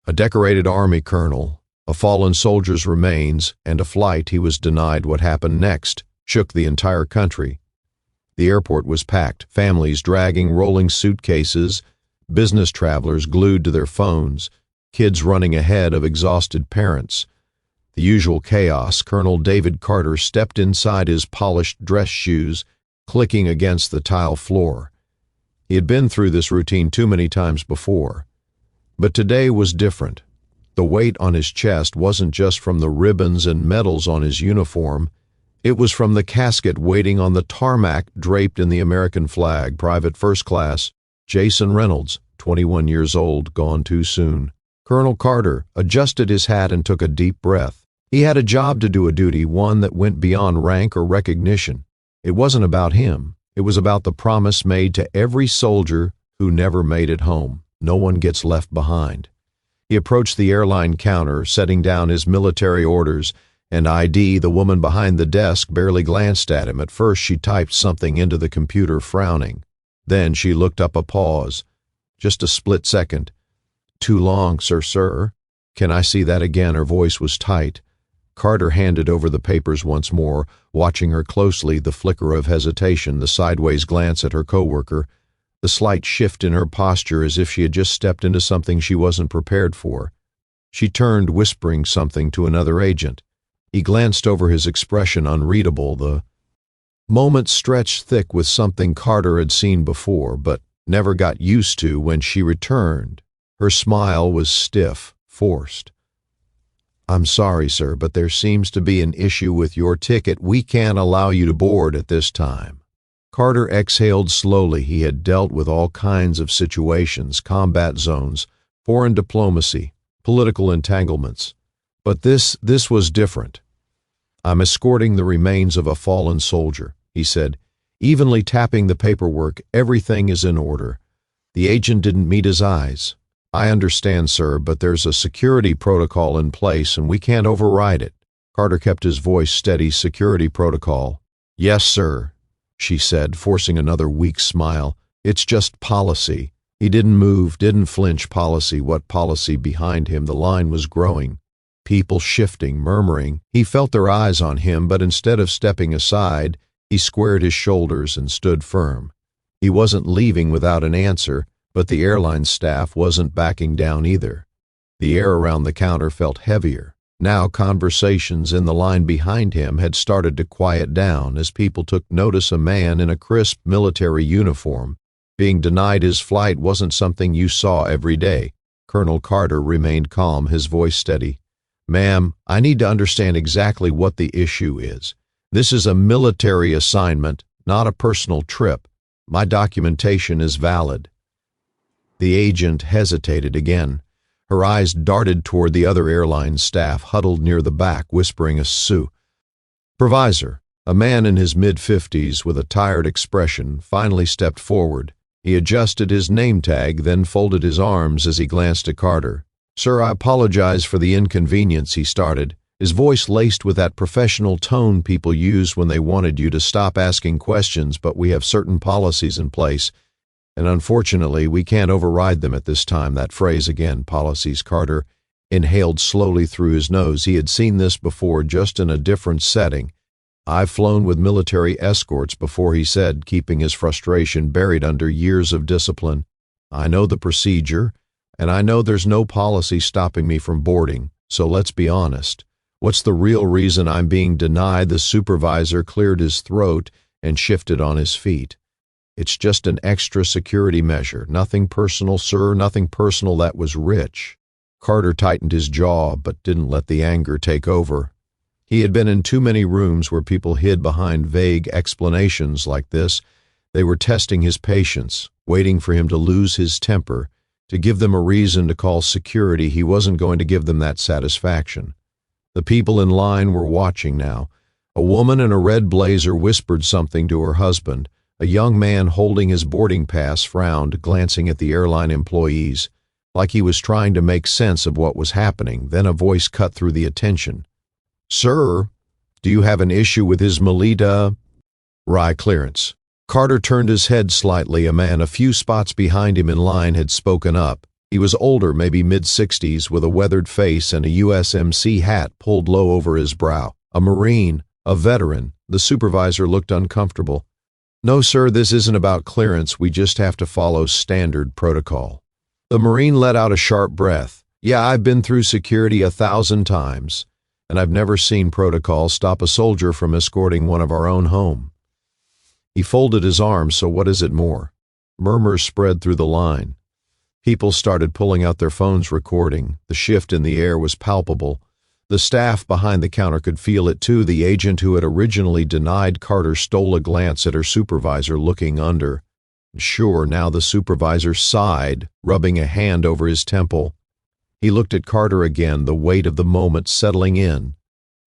A decorated Army colonel, a fallen soldier's remains, and a flight he was denied. What happened next shook the entire country. The airport was packed, families dragging rolling suitcases, business travelers glued to their phones, kids running ahead of exhausted parents. The usual chaos. Colonel David Carter stepped inside his polished dress shoes, clicking against the tile floor. He had been through this routine too many times before. But today was different. The weight on his chest wasn't just from the ribbons and medals on his uniform. It was from the casket waiting on the tarmac draped in the American flag. Private First Class Jason Reynolds, 21 years old, gone too soon. Colonel Carter adjusted his hat and took a deep breath. He had a job to do, a duty, one that went beyond rank or recognition. It wasn't about him. It was about the promise made to every soldier who never made it home. No one gets left behind. He approached the airline counter, setting down his military orders and ID. The woman behind the desk barely glanced at him. At first she typed something into the computer, frowning. Then she looked up. A pause. Just a split second. "Too long, sir. Can I see that again?" Her voice was tight. Carter handed over the papers once more, watching her closely, the flicker of hesitation, the sideways glance at her coworker, the slight shift in her posture as if she had just stepped into something she wasn't prepared for. She turned, whispering something to another agent. He glanced over, his expression unreadable. The moment stretched thick with something Carter had seen before, but never got used to. When she returned, her smile was stiff, forced. "I'm sorry, sir, but there seems to be an issue with your ticket. We can't allow you to board at this time." Carter exhaled slowly. He had dealt with all kinds of situations, combat zones, foreign diplomacy, political entanglements. But this was different. "I'm escorting the remains of a fallen soldier," he said, evenly tapping the paperwork. "Everything is in order." The agent didn't meet his eyes. "I understand, sir, but there's a security protocol in place and we can't override it." Carter kept his voice steady. "Security protocol?" "Yes, sir," she said, forcing another weak smile. "It's just policy." He didn't move, didn't flinch. Policy? What policy? Behind him the line was growing. People shifting, murmuring. He felt their eyes on him, but instead of stepping aside, he squared his shoulders and stood firm. He wasn't leaving without an answer, but the airline staff wasn't backing down either. The air around the counter felt heavier. Now conversations in the line behind him had started to quiet down as people took notice. A man in a crisp military uniform being denied his flight wasn't something you saw every day. Colonel Carter remained calm, his voice steady. "Ma'am, I need to understand exactly what the issue is. This is a military assignment, not a personal trip. My documentation is valid." The agent hesitated again. Her eyes darted toward the other airline staff huddled near the back, whispering a supervisor. A man in his mid-50s with a tired expression finally stepped forward. He adjusted his name tag, then folded his arms as he glanced at Carter. "Sir, I apologize for the inconvenience," he started, his voice laced with that professional tone people use when they wanted you to stop asking questions. "But we have certain policies in place, and unfortunately, we can't override them at this time." That phrase again, policies. Carter inhaled slowly through his nose. He had seen this before, just in a different setting. "I've flown with military escorts before," he said, keeping his frustration buried under years of discipline. "I know the procedure, and I know there's no policy stopping me from boarding. So let's be honest. What's the real reason I'm being denied?" The supervisor cleared his throat and shifted on his feet. "It's just an extra security measure. Nothing personal, sir, nothing personal." That was rich. Carter tightened his jaw, but didn't let the anger take over. He had been in too many rooms where people hid behind vague explanations like this. They were testing his patience, waiting for him to lose his temper, to give them a reason to call security. He wasn't going to give them that satisfaction. The people in line were watching now. A woman in a red blazer whispered something to her husband. A young man holding his boarding pass frowned, glancing at the airline employees, like he was trying to make sense of what was happening. Then a voice cut through the attention. "Sir, do you have an issue with his Melita Rye clearance?" Carter turned his head slightly. A man a few spots behind him in line had spoken up. He was older, maybe mid-60s, with a weathered face and a USMC hat pulled low over his brow. A Marine, a veteran. The supervisor looked uncomfortable. "No, sir, this isn't about clearance. We just have to follow standard protocol." The Marine let out a sharp breath. "Yeah, I've been through security 1,000 times, and I've never seen protocol stop a soldier from escorting one of our own home." He folded his arms. "So what is it more?" Murmurs spread through the line. People started pulling out their phones, recording. The shift in the air was palpable. The staff behind the counter could feel it too. The agent who had originally denied Carter stole a glance at her supervisor, looking under. Sure, now the supervisor sighed, rubbing a hand over his temple. He looked at Carter again, the weight of the moment settling in.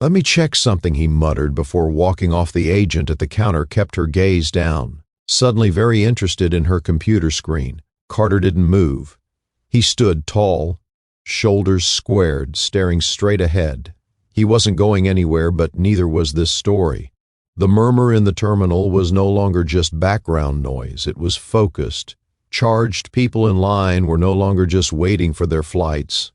"Let me check something," he muttered before walking off. The agent at the counter kept her gaze down, suddenly very interested in her computer screen. Carter didn't move. He stood tall, shoulders squared, staring straight ahead. He wasn't going anywhere, but neither was this story. The murmur in the terminal was no longer just background noise. It was focused, charged. People in line were no longer just waiting for their flights.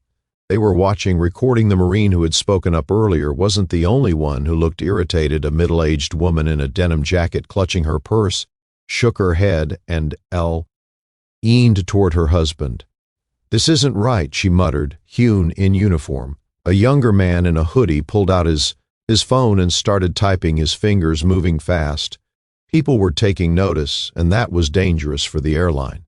They were watching, recording. The Marine who had spoken up earlier wasn't the only one who looked irritated. A middle-aged woman in a denim jacket, clutching her purse, shook her head and leaned toward her husband. "This isn't right," she muttered. Hewn in uniform, a younger man in a hoodie, pulled out his phone and started typing, his fingers moving fast. People were taking notice, and that was dangerous for the airline.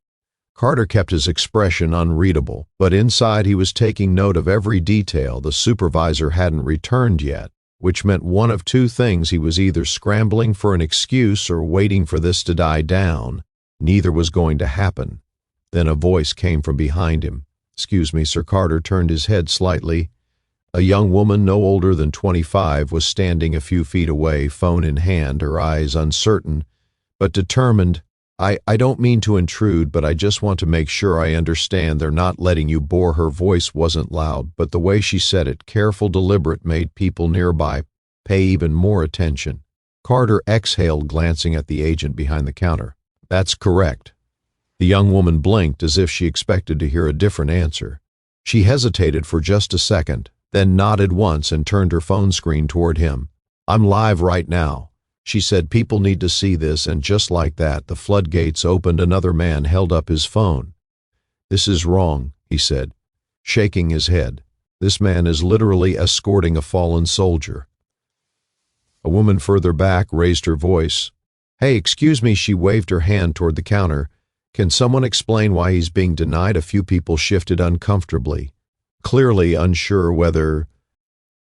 Carter kept his expression unreadable, but inside he was taking note of every detail. The supervisor hadn't returned yet, which meant one of two things. He was either scrambling for an excuse or waiting for this to die down. Neither was going to happen. Then a voice came from behind him. "Excuse me, Sir." Carter turned his head slightly. A young woman, no older than 25, was standing a few feet away, phone in hand, her eyes uncertain but determined. I don't mean to intrude, but I just want to make sure I understand. They're not letting you bore." Her voice wasn't loud, but the way she said it, careful, deliberate, made people nearby pay even more attention. Carter exhaled, glancing at the agent behind the counter. "That's correct." The young woman blinked as if she expected to hear a different answer. She hesitated for just a second, then nodded once and turned her phone screen toward him. "I'm live right now," she said. "People need to see this." And just like that, the floodgates opened. Another man held up his phone. "This is wrong," he said, shaking his head. "This man is literally escorting a fallen soldier." A woman further back raised her voice. "Hey, excuse me." She waved her hand toward the counter. "Can someone explain why he's being denied?" A few people shifted uncomfortably, clearly unsure whether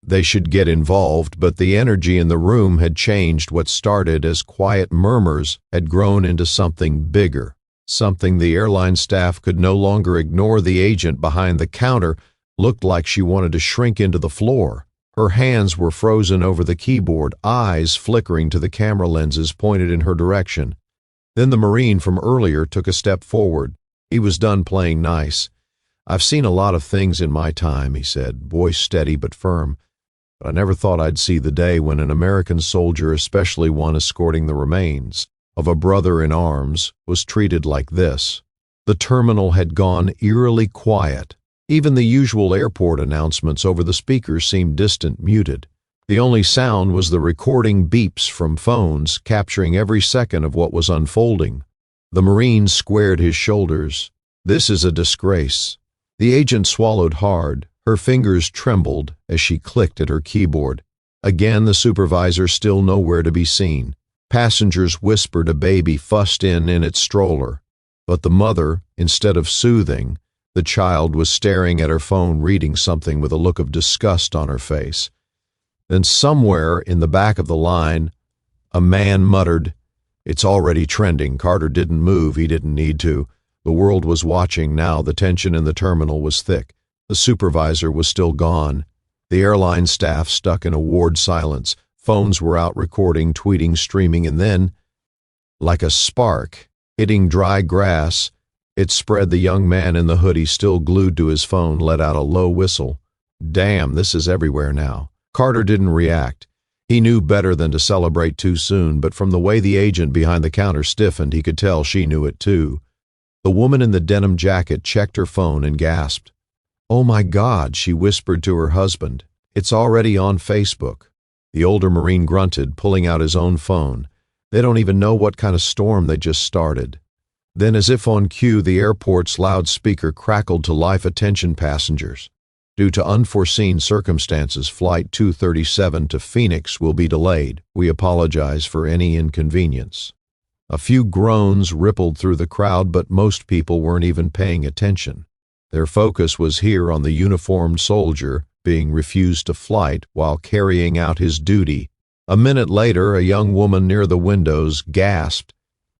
they should get involved, but the energy in the room had changed. What started as quiet murmurs had grown into something bigger, something the airline staff could no longer ignore. The agent behind the counter looked like she wanted to shrink into the floor. Her hands were frozen over the keyboard, eyes flickering to the camera lenses pointed in her direction. Then the Marine from earlier took a step forward. He was done playing nice. "I've seen a lot of things in my time," he said, voice steady but firm. "But I never thought I'd see the day when an American soldier, especially one escorting the remains of a brother in arms, was treated like this." The terminal had gone eerily quiet. Even the usual airport announcements over the speakers seemed distant, muted. The only sound was the recording beeps from phones, capturing every second of what was unfolding. The Marine squared his shoulders. "This is a disgrace." The agent swallowed hard. Her fingers trembled as she clicked at her keyboard. Again, the supervisor still nowhere to be seen. Passengers whispered. A baby fussed in its stroller. But the mother, instead of soothing, the child was staring at her phone, reading something with a look of disgust on her face. Then somewhere in the back of the line, a man muttered, "It's already trending." Carter didn't move. He didn't need to. The world was watching now. The tension in the terminal was thick. The supervisor was still gone. The airline staff stuck in a ward silence. Phones were out, recording, tweeting, streaming, and then, like a spark hitting dry grass, it spread. The young man in the hoodie, still glued to his phone, let out a low whistle. "Damn, this is everywhere now." Carter didn't react. He knew better than to celebrate too soon, but from the way the agent behind the counter stiffened, he could tell she knew it too. The woman in the denim jacket checked her phone and gasped. "Oh my God," she whispered to her husband. "It's already on Facebook." The older Marine grunted, pulling out his own phone. They don't even know what kind of storm they just started. Then, as if on cue, the airport's loudspeaker crackled to life. "Attention passengers. Due to unforeseen circumstances, Flight 237 to Phoenix will be delayed. We apologize for any inconvenience." A few groans rippled through the crowd, but most people weren't even paying attention. Their focus was here on the uniformed soldier being refused to flight while carrying out his duty. A minute later, a young woman near the windows gasped,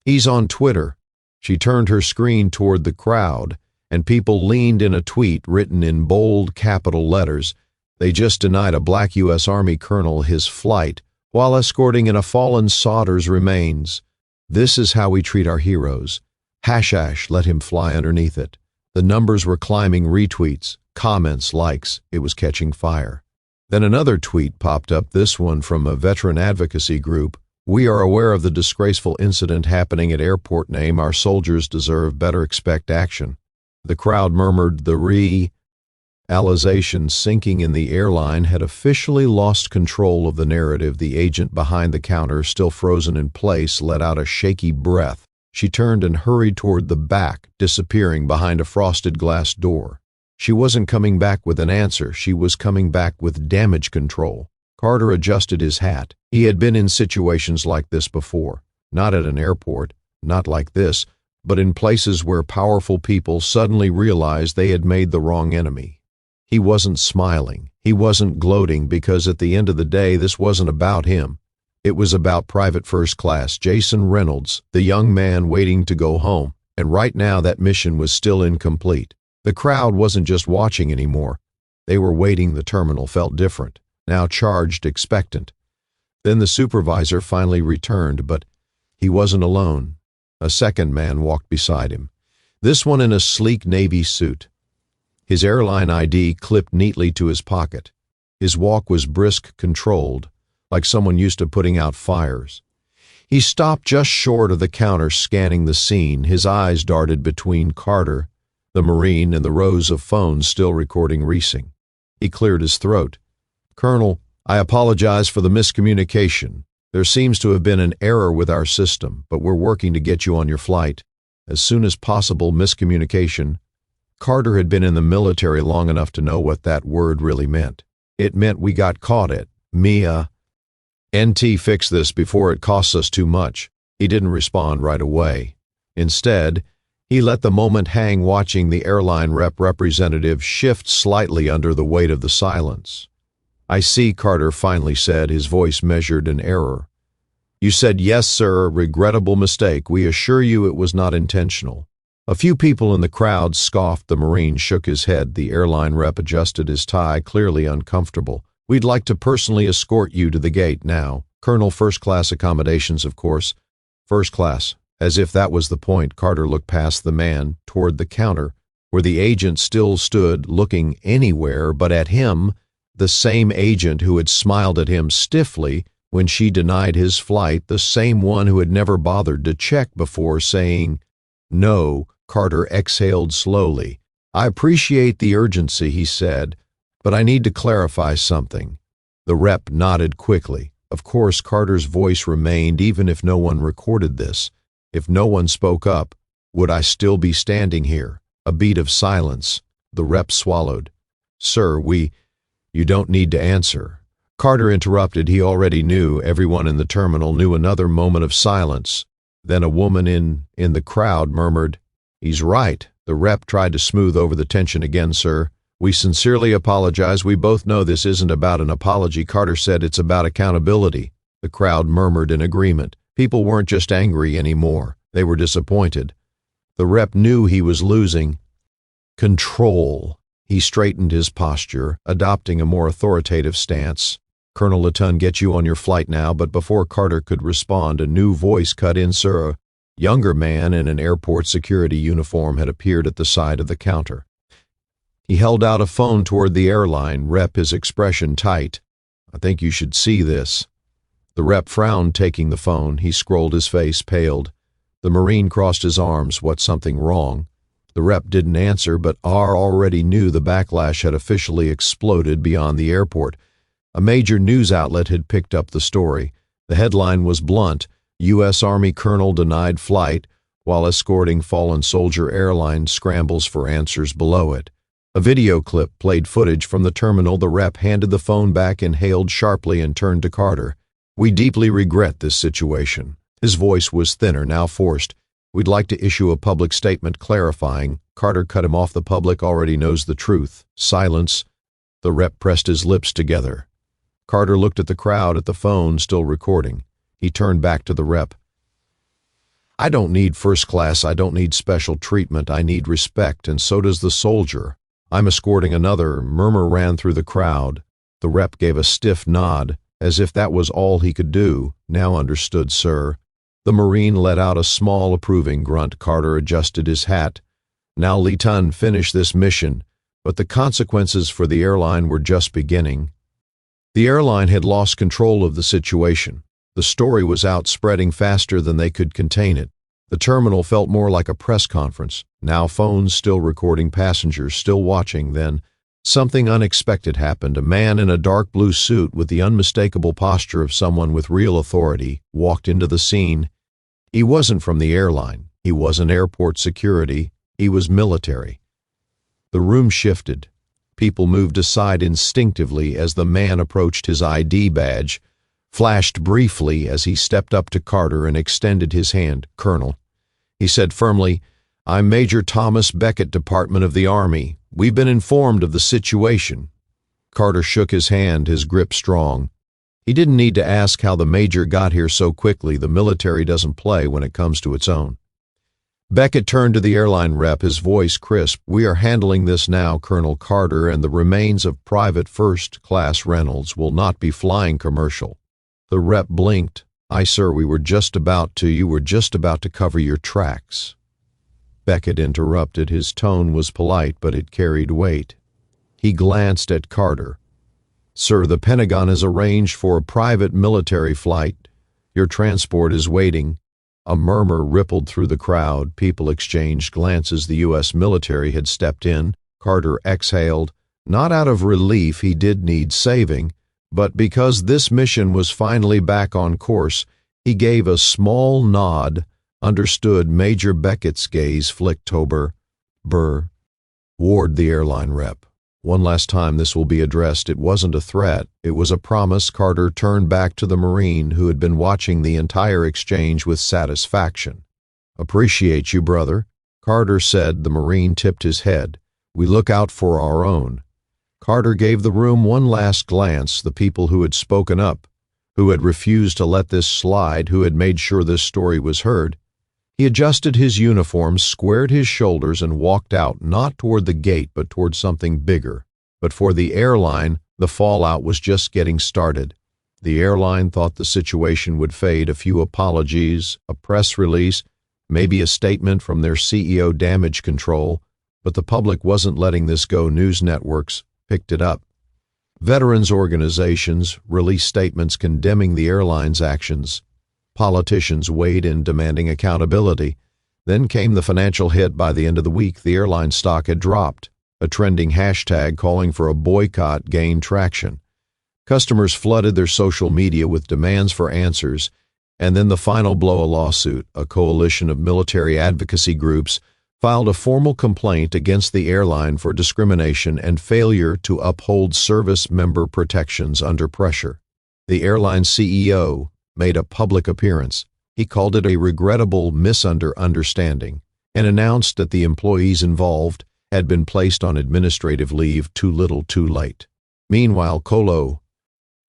"He's on Twitter." She turned her screen toward the crowd, and people leaned in a tweet written in bold capital letters. They just denied a black U.S. Army colonel his flight while escorting in a fallen soldiers' remains. "This is how we treat our heroes. Hashash, let him fly underneath it." The numbers were climbing: retweets, comments, likes. It was catching fire. Then another tweet popped up, this one from a veteran advocacy group. "We are aware of the disgraceful incident happening at airport name. Our soldiers deserve better. Expect action." The crowd murmured. The realization sinking in. The airline had officially lost control of the narrative. The agent behind the counter, still frozen in place, let out a shaky breath. She turned and hurried toward the back, disappearing behind a frosted glass door. She wasn't coming back with an answer. She was coming back with damage control. Carter adjusted his hat. He had been in situations like this before. Not at an airport, not like this, but in places where powerful people suddenly realized they had made the wrong enemy. He wasn't smiling. He wasn't gloating, because at the end of the day, this wasn't about him. It was about Private First Class Jason Reynolds, the young man waiting to go home, and right now that mission was still incomplete. The crowd wasn't just watching anymore. They were waiting. The terminal felt different, now charged, expectant. Then the supervisor finally returned, but he wasn't alone. A second man walked beside him, this one in a sleek navy suit. His airline ID clipped neatly to his pocket. His walk was brisk, controlled, like someone used to putting out fires. He stopped just short of the counter, scanning the scene. His eyes darted between Carter, the Marine, and the rows of phones still recording Reesing. He cleared his throat. "Colonel, I apologize for the miscommunication. There seems to have been an error with our system, but we're working to get you on your flight as soon as possible." Miscommunication. Carter had been in the military long enough to know what that word really meant. It meant we got caught at Mia. "NT, fix this before it costs us too much." He didn't respond right away. Instead, he let the moment hang, watching the airline representative shift slightly under the weight of the silence. "I see," Carter finally said, his voice measured in error. "You said yes, sir. Regrettable mistake. We assure you it was not intentional." A few people in the crowd scoffed. The Marine shook his head. The airline rep adjusted his tie, clearly uncomfortable. "We'd like to personally escort you to the gate now. Colonel, first class accommodations, of course." "First class." As if that was the point, Carter looked past the man toward the counter, where the agent still stood, looking anywhere but at him, the same agent who had smiled at him stiffly when she denied his flight, the same one who had never bothered to check before saying no. Carter exhaled slowly. "I appreciate the urgency," he said, "but I need to clarify something." The rep nodded quickly. Of course, Carter's voice remained, even if no one recorded this. If no one spoke up, would I still be standing here? A beat of silence. The rep swallowed. "Sir, you don't need to answer." Carter interrupted. He already knew. Everyone in the terminal knew. Another moment of silence. Then a woman in the crowd murmured, "He's right." The rep tried to smooth over the tension again. "Sir, we sincerely apologize. We both know this isn't about an apology." Carter said, "It's about accountability." The crowd murmured in agreement. People weren't just angry anymore. They were disappointed. The rep knew he was losing control. He straightened his posture, adopting a more authoritative stance. "Colonel Latun, get you on your flight now." But before Carter could respond, a new voice cut in. "Sir." A younger man in an airport security uniform had appeared at the side of the counter. He held out a phone toward the airline rep, his expression tight. "I think you should see this." The rep frowned, taking the phone. He scrolled, his face paled. The Marine crossed his arms. What's something wrong? The rep didn't answer, but R already knew the backlash had officially exploded beyond the airport. A major news outlet had picked up the story. The headline was blunt: U.S. Army Colonel denied flight while escorting fallen soldier. Airline scrambles for answers below it. A video clip played footage from the terminal. The rep handed the phone back, inhaled sharply, and turned to Carter. "We deeply regret this situation." His voice was thinner, now forced. "We'd like to issue a public statement clarifying." Carter cut him off. "The public already knows the truth." Silence. The rep pressed his lips together. Carter looked at the crowd, at the phone still recording. He turned back to the rep. "I don't need first class. I don't need special treatment. I need respect, and so does the soldier. I'm escorting another." Murmur ran through the crowd. The rep gave a stiff nod, as if that was all he could do. "Now understood, sir." The Marine let out a small approving grunt. Carter adjusted his hat. "Now, Lieutenant, finish this mission." But the consequences for the airline were just beginning. The airline had lost control of the situation. The story was out, spreading faster than they could contain it. The terminal felt more like a press conference. Now phones still recording, passengers still watching. Then something unexpected happened. A man in a dark blue suit with the unmistakable posture of someone with real authority walked into the scene. He wasn't from the airline. He wasn't airport security. He was military. The room shifted. People moved aside instinctively as the man approached. His ID badge flashed briefly as he stepped up to Carter and extended his hand. "Colonel," he said firmly, "I'm Major Thomas Beckett, Department of the Army. We've been informed of the situation." Carter shook his hand, his grip strong. He didn't need to ask how the major got here so quickly. The military doesn't play when it comes to its own. Beckett turned to the airline rep, his voice crisp. "We are handling this now, Colonel Carter, and the remains of Private First Class Reynolds will not be flying commercial." The rep blinked. "Aye, sir, you were just about to cover your tracks." Beckett interrupted. His tone was polite, but it carried weight. He glanced at Carter. "Sir, the Pentagon has arranged for a private military flight. Your transport is waiting." A murmur rippled through the crowd. People exchanged glances. The U.S. military had stepped in. Carter exhaled. Not out of relief, he did need saving, but because this mission was finally back on course. He gave a small nod. "Understood." Major Beckett's gaze flicked over. "Burr," warned the airline rep. "One last time this will be addressed." It wasn't a threat. It was a promise. Carter turned back to the Marine, who had been watching the entire exchange with satisfaction. "Appreciate you, brother," Carter said. The Marine tipped his head. "We look out for our own." Carter gave the room one last glance. The people who had spoken up, who had refused to let this slide, who had made sure this story was heard. He adjusted his uniform, squared his shoulders, and walked out, not toward the gate, but toward something bigger. But for the airline, the fallout was just getting started. The airline thought the situation would fade. A few apologies, a press release, maybe a statement from their CEO, damage control. But the public wasn't letting this go. News networks picked it up. Veterans organizations released statements condemning the airline's actions. Politicians weighed in, demanding accountability. Then came the financial hit. By the end of the week, the airline stock had dropped. A trending hashtag calling for a boycott gained traction. Customers flooded their social media with demands for answers. And then the final blow, a lawsuit. A coalition of military advocacy groups filed a formal complaint against the airline for discrimination and failure to uphold service member protections under pressure. The airline CEO made a public appearance. He called it a regrettable misunderstanding and announced that the employees involved had been placed on administrative leave. Too little, too late. Meanwhile,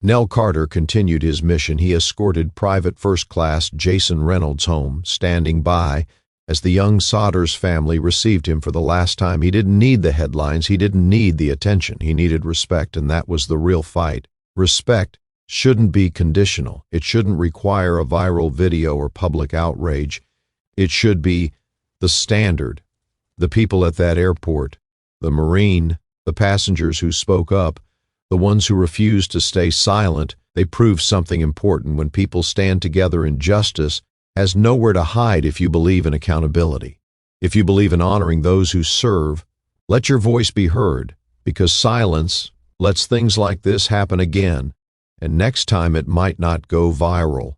Nell Carter continued his mission. He escorted Private First Class Jason Reynolds home, standing by as the young Sodders family received him for the last time. He didn't need the headlines. He didn't need the attention. He needed respect, and that was the real fight. Respect shouldn't be conditional. It shouldn't require a viral video or public outrage. It should be the standard. The people at that airport, the Marine, the passengers who spoke up, the ones who refused to stay silent, they proved something important. When people stand together in justice, has nowhere to hide if you believe in accountability. If you believe in honoring those who serve, let your voice be heard, because silence lets things like this happen again, and next time it might not go viral.